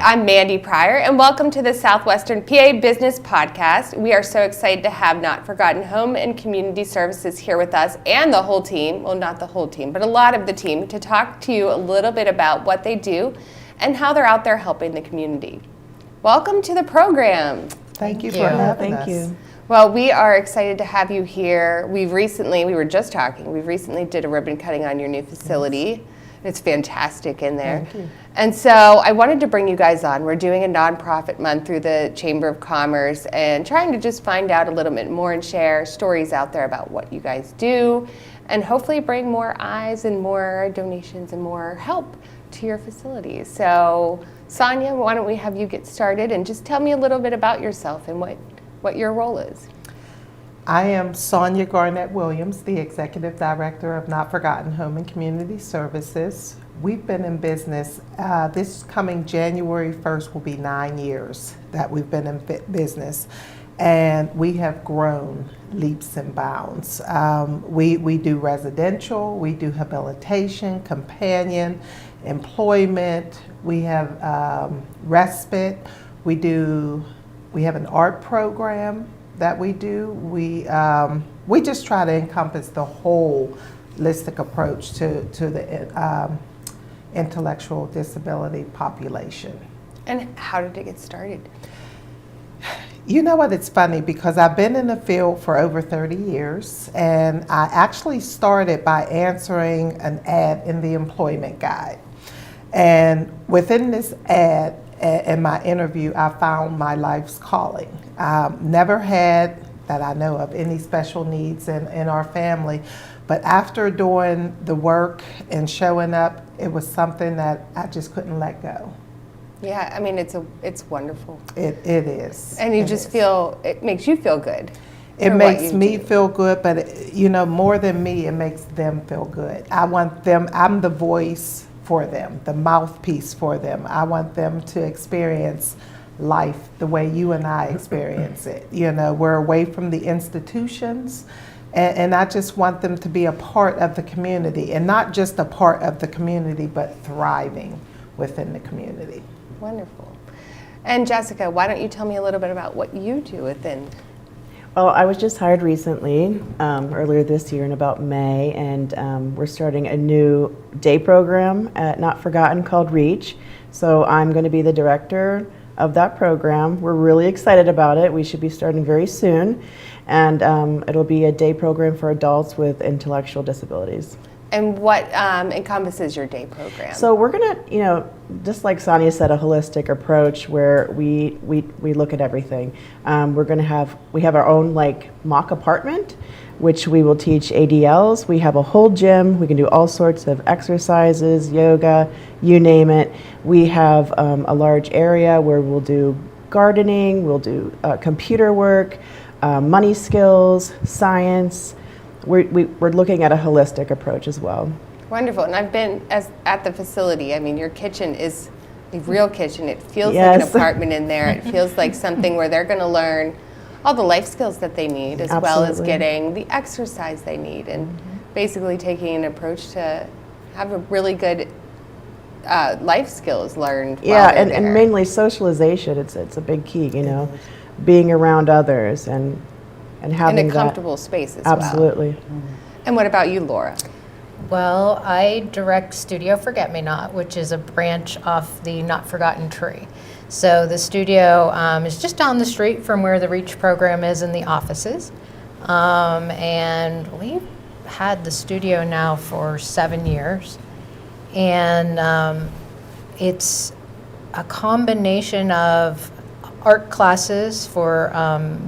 I'm Mandy Pryor, and welcome to the Southwestern PA Business Podcast. We are so excited to have Not Forgotten Home and Community Services here with us and the whole team, well, not the whole team, but a lot of the team, to talk to you a little bit about what they do and how they're out there helping the community. Welcome to the program. Thank you for having us. Thank you. Well, we are excited to have you here. We were just talking, we recently did a ribbon cutting on your new facility. It's fantastic in there. Thank you. And so I wanted to bring you guys on. We're doing a nonprofit month through the Chamber of Commerce and trying to just find out a little bit more and share stories out there about what you guys do and hopefully bring more eyes and more donations and more help to your facilities. So Sonia, why don't we have you get started and just tell me a little bit about yourself and what your role is. I am Sonia Garnett Williams, the Executive Director of Not Forgotten Home and Community Services. We've been in business, this coming January 1st will be 9 years that we've been in business, and we have grown leaps and bounds. We do residential, we do habilitation, companion, employment, we have respite, we have an art program that we do. We just try to encompass the whole holistic approach to the intellectual disability population. And how did it get started? You know what, it's funny because I've been in the field for over 30 years, and I actually started by answering an ad in the employment guide. And within this ad, in my interview, I found my life's calling. Never had, that I know of, any special needs in our family, but after doing the work and showing up, it was something that I just couldn't let go. Yeah, I mean, it's wonderful. It is. And you just feel, it makes you feel good. It makes me feel good, but more than me, it makes them feel good. I want them, I'm the voice for them, the mouthpiece for them. I want them to experience life the way you and I experience it. We're away from the institutions, and I just want them to be a part of the community, and not just a part of the community, but thriving within the community. Wonderful. And Jessica, why don't you tell me a little bit about what you do within? Well, I was just hired recently, earlier this year in about May, and we're starting a new day program at Not Forgotten called REACH. So I'm going to be the director of that program. We're really excited about it. We should be starting very soon, and it'll be a day program for adults with intellectual disabilities. And what encompasses your day program? So we're gonna, just like Sonia said, a holistic approach where we look at everything. We have our own mock apartment, which we will teach ADLs. We have a whole gym. We can do all sorts of exercises, yoga, you name it. We have a large area where we'll do gardening, we'll do computer work, money skills, science. We're looking at a holistic approach as well. Wonderful. And I've been at the facility. I mean, your kitchen is a real kitchen. It feels like an apartment in there. It feels like something where they're going to learn all the life skills that they need, as well as getting the exercise they need, and basically taking an approach to have a really good life skills learned. Yeah, and mainly socialization. It's a big key, being around others and having in a comfortable space as absolutely. Well. And what about you, Laura? Well, I direct Studio Forget Me Not, which is a branch off the Not Forgotten tree. So the studio is just down the street from where the REACH program is in the offices. And we've had the studio now for 7 years. And it's a combination of art classes for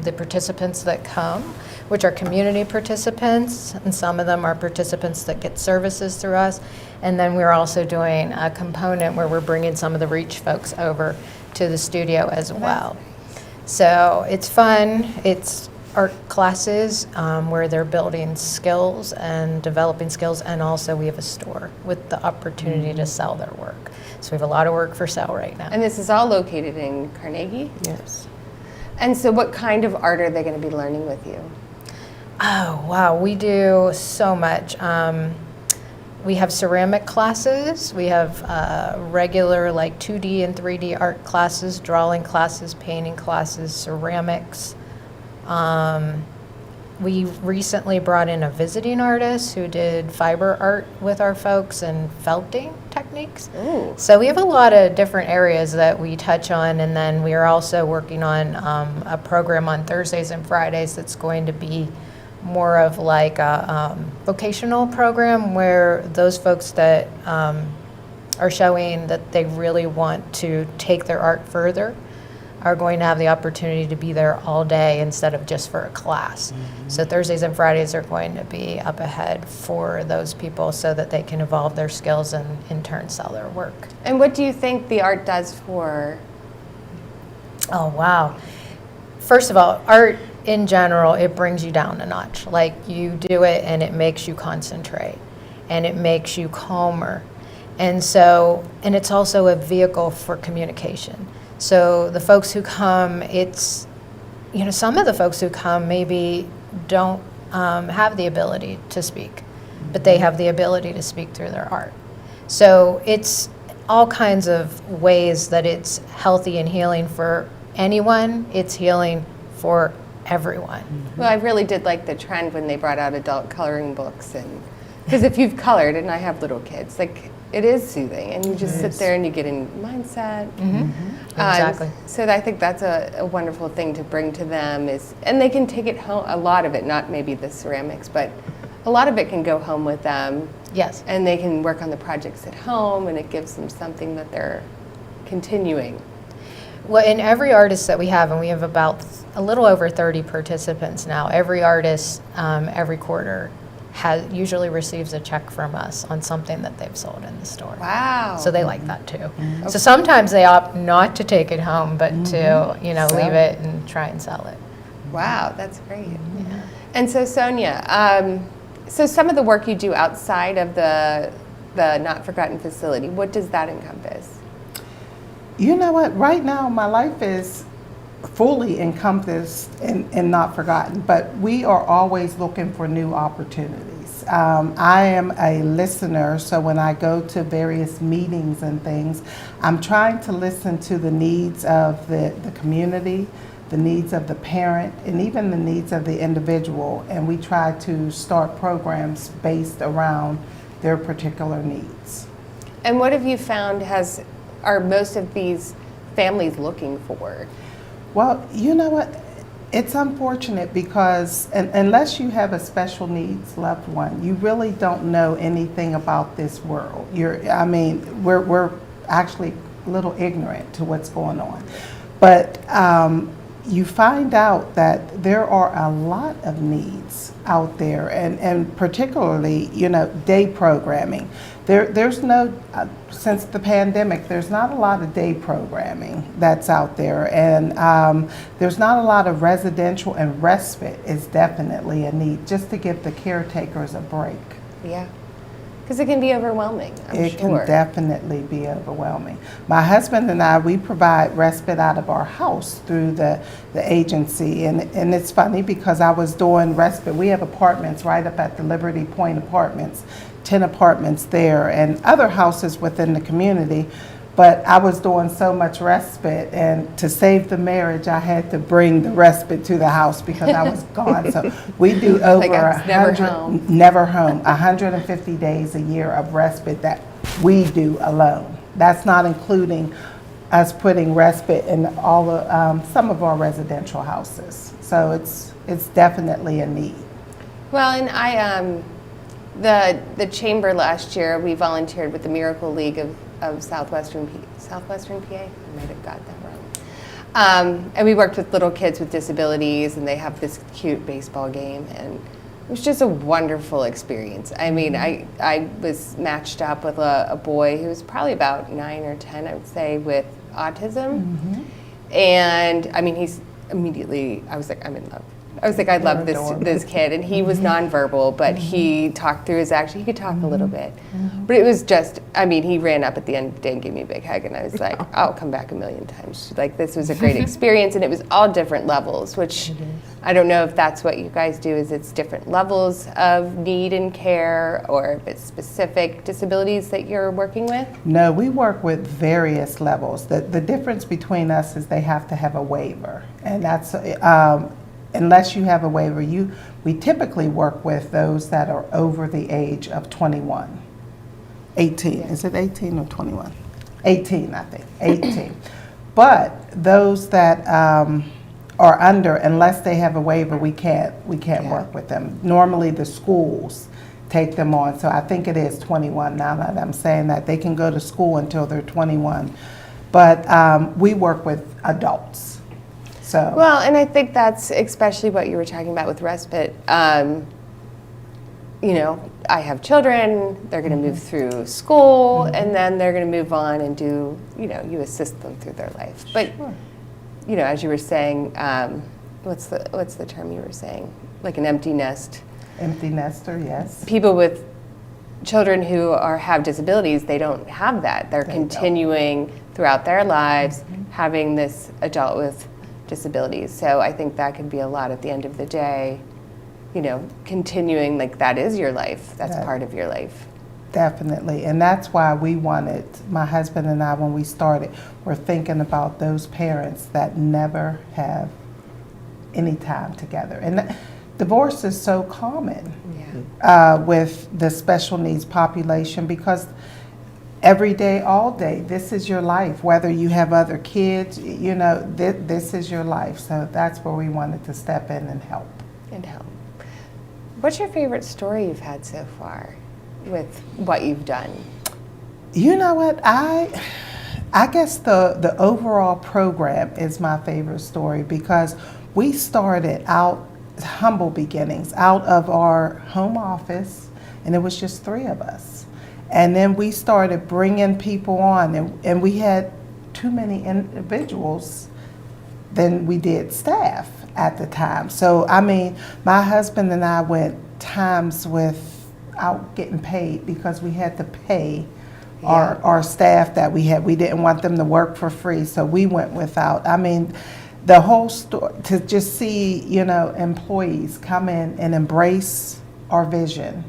the participants that come, which are community participants, and some of them are participants that get services through us. And then we're also doing a component where we're bringing some of the REACH folks over to the studio as well. So it's fun. It's art classes where they're building skills and developing skills, and also we have a store with the opportunity to sell their work. So we have a lot of work for sale right now. And this is all located in Carnegie? Yes. And so what kind of art are they going to be learning with you? Oh, wow, we do so much. We have ceramic classes. We have regular like 2D and 3D art classes, drawing classes, painting classes, ceramics. We recently brought in a visiting artist who did fiber art with our folks and felting techniques. Ooh. So we have a lot of different areas that we touch on, and then we are also working on a program on Thursdays and Fridays that's going to be more of like a vocational program where those folks that are showing that they really want to take their art further are going to have the opportunity to be there all day instead of just for a class. So Thursdays and Fridays are going to be up ahead for those people so that they can evolve their skills and in turn sell their work. And what do you think the art does for? Oh, wow. First of all, art in general, it brings you down a notch. Like you do it and it makes you concentrate and it makes you calmer. And it's also a vehicle for communication. So the folks who come, it's, some of the folks who come maybe don't have the ability to speak, but they have the ability to speak through their art. So it's all kinds of ways that it's healthy and healing for anyone. It's healing for everyone. Well, I really did like the trend when they brought out adult coloring books, and because if you've colored, and I have little kids, like it is soothing, and you just sit there and you get in mindset. Exactly. So I think that's a wonderful thing to bring to them and they can take it home. A lot of it, not maybe the ceramics, but a lot of it can go home with them. Yes. And they can work on the projects at home, and it gives them something that they're continuing. Well, in every artist that we have, and we have about a little over 30 participants now, every artist every quarter usually receives a check from us on something that they've sold in the store. Wow. So they like that too. So sometimes they opt not to take it home, but to leave it and try and sell it. Wow, that's great. Yeah. And so Sonia, so some of the work you do outside of the Not Forgotten facility, what does that encompass? You know what? Right now, my life is fully encompassed and Not Forgotten, but we are always looking for new opportunities. I am a listener, so when I go to various meetings and things, I'm trying to listen to the needs of the community, the needs of the parent, and even the needs of the individual, and we try to start programs based around their particular needs. And what have you found are most of these families looking for? Well, you know what? It's unfortunate because unless you have a special needs loved one, you really don't know anything about this world. We're actually a little ignorant to what's going on. But you find out that there are a lot of needs out there, and particularly, day programming. There's no, since the pandemic, there's not a lot of day programming that's out there, and there's not a lot of residential, and respite is definitely a need, just to give the caretakers a break. Yeah, because it can be overwhelming, I'm It sure. can definitely be overwhelming. My husband and I, we provide respite out of our house through the agency, and it's funny because I was doing respite. We have apartments right up at the Liberty Point Apartments, 10 apartments there, and other houses within the community. But I was doing so much respite, and to save the marriage, I had to bring the respite to the house because I was gone. So we do over Like I was never home, 150 days a year of respite that we do alone. That's not including us putting respite in all the, some of our residential houses. So it's definitely a need. Well, and the chamber last year, we volunteered with the Miracle League of Southwestern PA. I might have got that wrong. And we worked with little kids with disabilities, and they have this cute baseball game, and it was just a wonderful experience. I mean, I was matched up with a boy who was probably about 9 or 10, I would say, with autism. And I mean, I was like, I'm in love. I was like, I love They're adorable. this kid, and he was nonverbal, but he talked through his action. He could talk a little bit, but it was just, I mean, he ran up at the end of the day and gave me a big hug, and I was like, I'll come back a million times. Like, this was a great experience, and it was all different levels, which I don't know if that's what you guys do, is it's different levels of need and care, or if it's specific disabilities that you're working with? No, we work with various levels. The difference between us is they have to have a waiver, and that's unless you have a waiver, we typically work with those that are over the age of 21. 18, is it 18 or 21? 18, I think, 18. But those that are under, unless they have a waiver, we can't work with them. Normally the schools take them on, so I think it is 21 now that I'm saying that. They can go to school until they're 21. But we work with adults. So. Well, and I think that's especially what you were talking about with respite. You know, I have children, they're going to move through school, and then they're going to move on and do, you know, you assist them through their life. But, you know, as you were saying, what's the term you were saying? Like an empty nest. Empty nester, yes. People with children who have disabilities, they don't have that. They're continuing throughout their lives having this adult with disabilities. So I think that could be a lot at the end of the day, you know, continuing, like, that is your life. That's part of your life. Definitely. And that's why we wanted, my husband and I, when we started, we're thinking about those parents that never have any time together. And divorce is so common with the special needs population, because every day, all day, this is your life. Whether you have other kids, you know, this is your life. So that's where we wanted to step in and help. What's your favorite story you've had so far with what you've done? You know what? I guess the overall program is my favorite story, because we started out humble beginnings, out of our home office, and it was just 3 of us. And then we started bringing people on, and we had too many individuals than we did staff at the time. So, I mean, my husband and I went times without getting paid, because we had to pay our staff that we had. We didn't want them to work for free, so we went without. I mean, the whole story, to just see, you know, employees come in and embrace our vision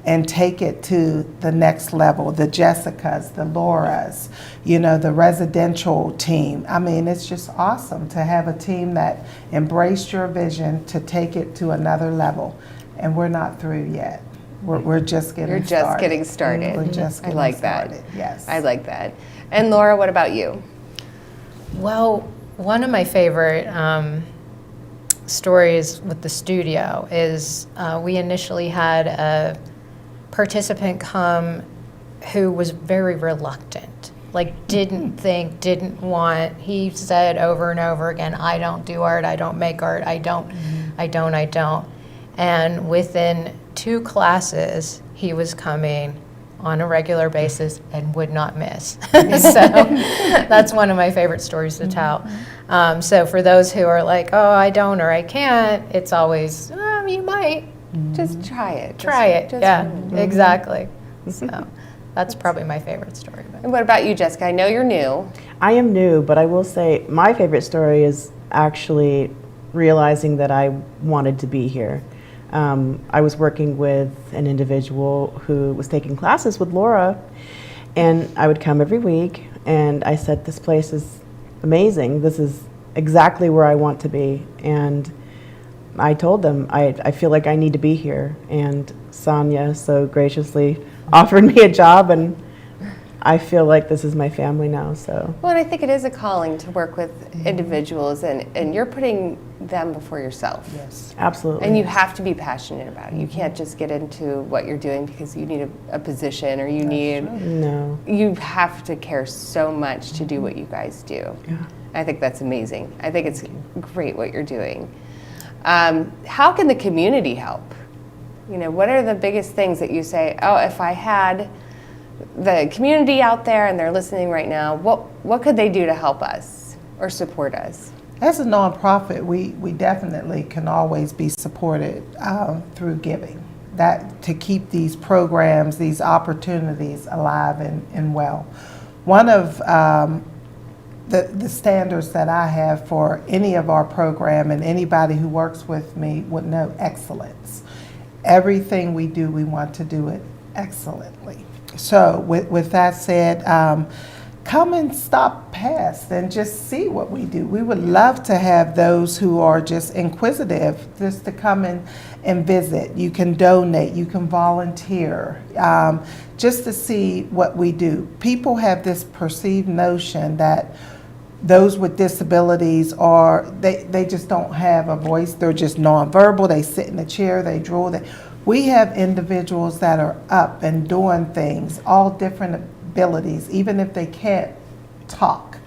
and take it to the next level. The Jessicas, the Lauras, you know, the residential team. I mean, it's just awesome to have a team that embraced your vision to take it to another level. And we're not through yet. We're just getting started. You're just getting started. We're just getting I like started. that. Yes. I like that. And Laura, what about you? Well, one of my favorite stories with the studio is we initially had a participant come who was very reluctant, like didn't think, didn't want. He said over and over again, I don't do art, I don't make art, I don't. And within 2 classes, he was coming on a regular basis and would not miss. So that's one of my favorite stories to tell. So for those who are like, oh, I don't or I can't, it's always, you might. Just try it. Exactly. So that's probably my favorite story. And what about you, Jessica? I know you're new. I am new, but I will say my favorite story is actually realizing that I wanted to be here. I was working with an individual who was taking classes with Laura, and I would come every week, and I said, this place is amazing. This is exactly where I want to be. And I told them, I feel like I need to be here. And Sonia so graciously offered me a job, and I feel like this is my family now. So. Well, and I think it is a calling to work with individuals, and you're putting them before yourself. Yes. Absolutely. And you have to be passionate about it. You can't just get into what you're doing because you need a position or you need. No. You have to care so much to do what you guys do. Yeah. I think that's amazing. I think it's great what you're doing. How can the community help? You know, what are the biggest things that you say, oh, if I had the community out there and they're listening right now, what could they do to help us or support us? As a nonprofit, we definitely can always be supported through giving. That to keep these programs, these opportunities alive and well. One of the standards that I have for any of our program, and anybody who works with me would know, excellence. Everything we do, we want to do it excellently. So with that said, come and stop past and just see what we do. We would love to have those who are just inquisitive just to come and visit. You can donate, you can volunteer, just to see what we do. People have this perceived notion that those with disabilities they just don't have a voice. They're just nonverbal. They sit in a chair, they drool. We have individuals that are up and doing things, all different abilities. Even if they can't talk,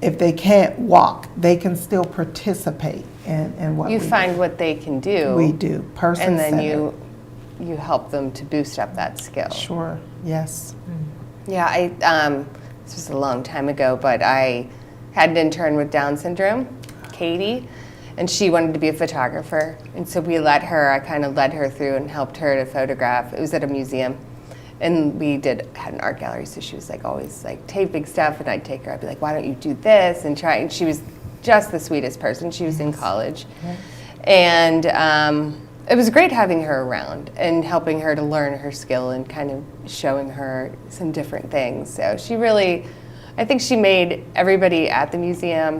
if they can't walk, they can still participate in what You we find do. what they can do. We do, And then person-centered. you help them to boost up that skill. Sure, yes. Yeah, this was a long time ago, but I had an intern with Down syndrome, Katie, and she wanted to be a photographer. And so I kind of led her through and helped her to photograph. It was at a museum. And we had an art gallery, so she was like always like taping stuff, and I'd take her, I'd be like, why don't you do this? And try, and she was just the sweetest person. She was in college. And it was great having her around and helping her to learn her skill and kind of showing her some different things. So I think she made everybody at the museum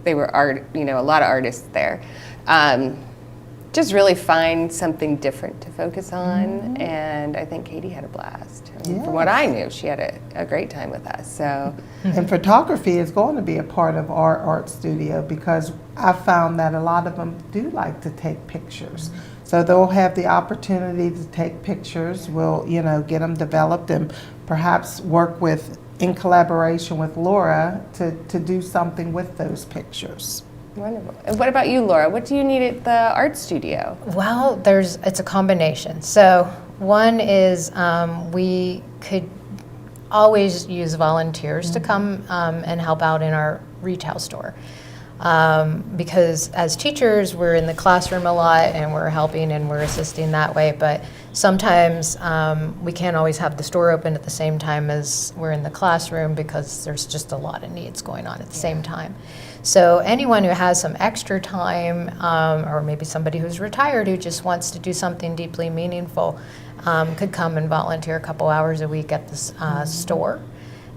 they were a lot of artists there, just really find something different to focus on. And I think Katie had a blast. From what I knew, she had a great time with us. So, And photography is going to be a part of our art studio because I found that a lot of them do like to take pictures. So they'll have the opportunity to take pictures. We'll, get them developed and perhaps work in collaboration with Laura to do something with those pictures. wonderful. And what about you, Laura? What do you need at the art studio? Well, it's a combination. So one is we could always use volunteers to come and help out in our retail store. Because as teachers, we're in the classroom a lot and we're helping and we're assisting that way. But sometimes we can't always have the store open at the same time as we're in the classroom because there's just a lot of needs going on at the same time. So anyone who has some extra time, or maybe somebody who's retired who just wants to do something deeply meaningful, could come and volunteer a couple hours a week at this store.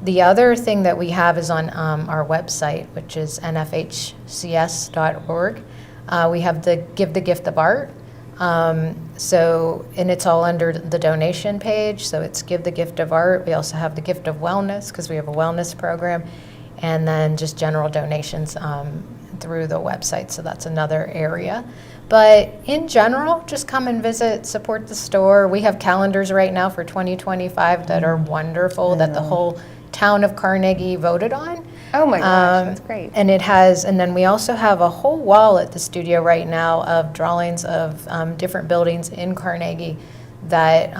The other thing that we have is on our website, which is nfhcs.org. We have the Give the Gift of Art. And it's all under the donation page. So it's Give the Gift of Art. We also have the Gift of Wellness because we have a wellness program. And then just general donations through the website. So that's another area. But in general, just come and visit, support the store. We have calendars right now for 2025 that are wonderful, that the whole town of Carnegie voted on. Oh my gosh, that's great. And then we also have a whole wall at the studio right now of drawings of different buildings in Carnegie that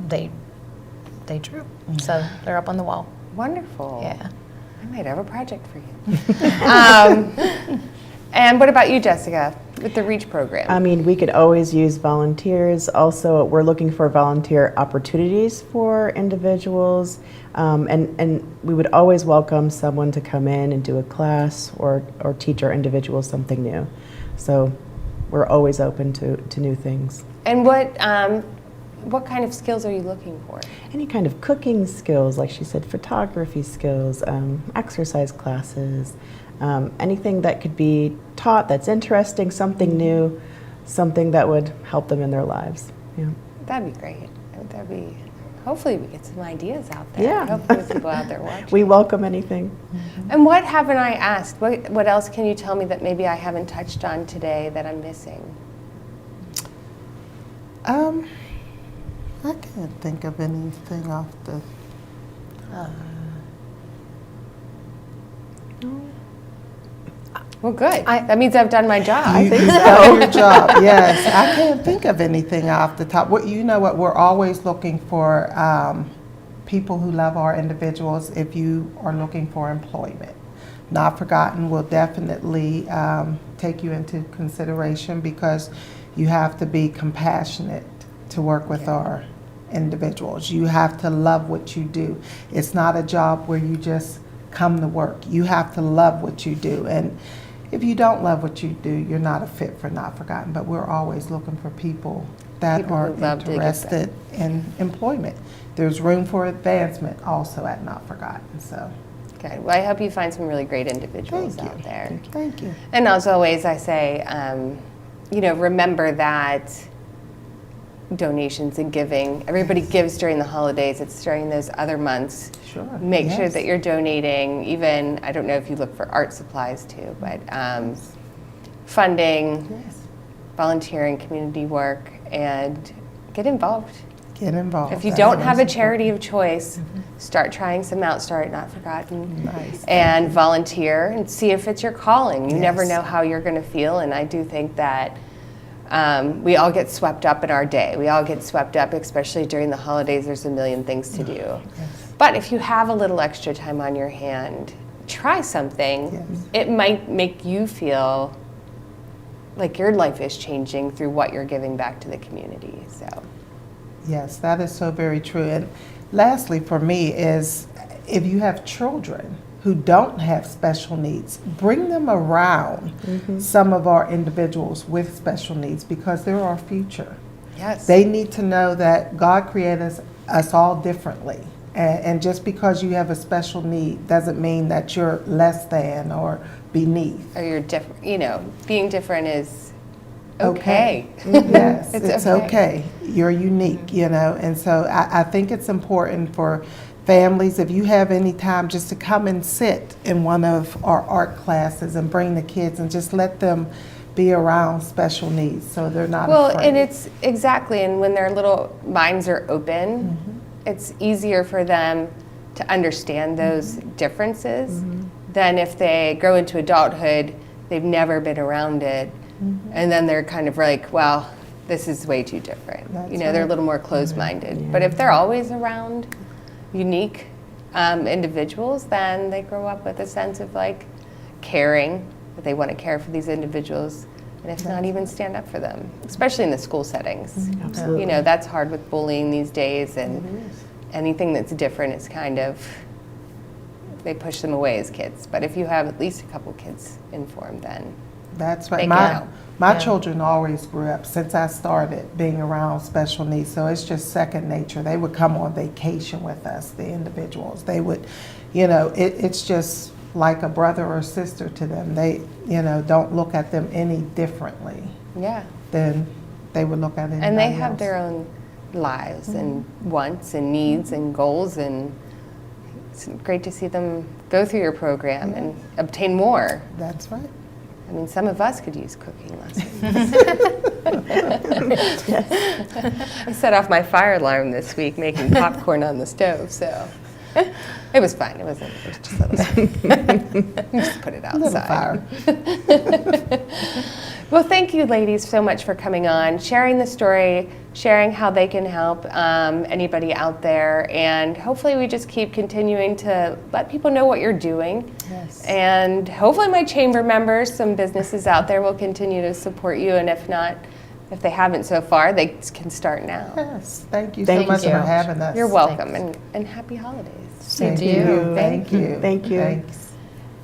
they drew. So they're up on the wall. Wonderful. Yeah. I might have a project for you. And what about you, Jessica, with the REACH program? I mean, we could always use volunteers. Also, we're looking for volunteer opportunities for individuals. And we would always welcome someone to come in and do a class or teach our individuals something new. So we're always open to new things. And what kind of skills are you looking for? Any kind of cooking skills, like she said, photography skills, exercise classes, anything that could be taught that's interesting, something new, something that would help them in their lives. Yeah. That'd be great. Hopefully we get some ideas out there. Yeah. Hopefully there's people out there watching. We welcome anything. And what haven't I asked? What else can you tell me that maybe I haven't touched on today that I'm missing? I can't think of anything off the. Well, good. That means I've done my job. I think so. Your job, yes. I can't think of anything off the top. You know what? We're always looking for people who love our individuals. If you are looking for employment, Not Forgotten will definitely take you into consideration because you have to be compassionate to work with our individuals. You have to love what you do. It's not a job where you just come to work. You have to love what you do. And if you don't love what you do, you're not a fit for Not Forgotten. But we're always looking for people that People are who love to give interested in employment. There's room for advancement also at Not Forgotten. So Good. Well, I hope you find some really great individuals thank you. out there. Thank you. And as always, I say, remember that donations and giving, everybody gives during the holidays. It's during those other months. Sure. Make sure Yes. that you're donating, even, I don't know if you look for art supplies too, but funding, Yes. volunteering, community work, and get involved. Get involved. If you That's don't most have a important. charity of choice, start trying some out, start Not Forgotten, Nice. and volunteer and see if it's your calling. You never Yes. know how you're going to feel, and I do think that we all get swept up in our day. We all get swept up, especially during the holidays. There's a million things to do. Yes. But if you have a little extra time on your hand, try something. Yes. It might make you feel like your life is changing through what you're giving back to the community. So. Yes, that is so very true. And lastly, for me, is if you have children who don't have special needs, bring them around some of our individuals with special needs because they're our future. Yes. They need to know that God created us all differently. And just because you have a special need doesn't mean that you're less than or beneath. Or you're different, being different is okay. Yes, It's it's okay. okay. You're unique, and so I think it's important for families, if you have any time, just to come and sit in one of our art classes and bring the kids and just let them be around special needs so they're not Well, afraid. and it's exactly, and when their little minds are open, it's easier for them to understand those differences than if they grow into adulthood, they've never been around it, and then they're kind of like, well, this is way too different. That's They're a right. little more closed-minded. But if they're always around unique individuals, then they grow up with a sense of caring, that they want to care for these individuals, and if not, even stand up for them, especially in the school settings. Absolutely. That's hard with bullying these days, and anything that's different is kind of, they push them away as kids. But if you have at least a couple kids informed, then That's They right. can. My Yeah. children always grew up since I started being around special needs, so it's just second nature. They would come on vacation with us, the individuals. They would, it's just like a brother or sister to them. They, don't look at them any differently yeah. than they would look at anybody And they have else. their own lives and wants and needs and goals, and it's great to see them go through your program and obtain more. That's right. I mean, some of us could use cooking lessons. I set off my fire alarm this week making popcorn on the stove, so it was fine. It was just a little, just put it Little outside. fire. Well, thank you, ladies, so much for coming on, sharing the story, sharing how they can help anybody out there, and hopefully we just keep continuing to let people know what you're doing. Yes. And hopefully my chamber members, some businesses out there, will continue to support you, and if not, if they haven't so far, they can start now. Yes. Thank you Thank so much you. for having us. You're welcome, and happy holidays. Same Thank to you. Thank you. Thank you. Thanks.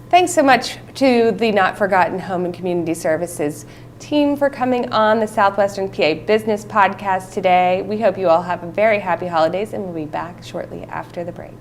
Thanks so much to the Not Forgotten Home and Community Services team for coming on the Southwestern PA Business Podcast today. We hope you all have a very happy holidays, and we'll be back shortly after the break.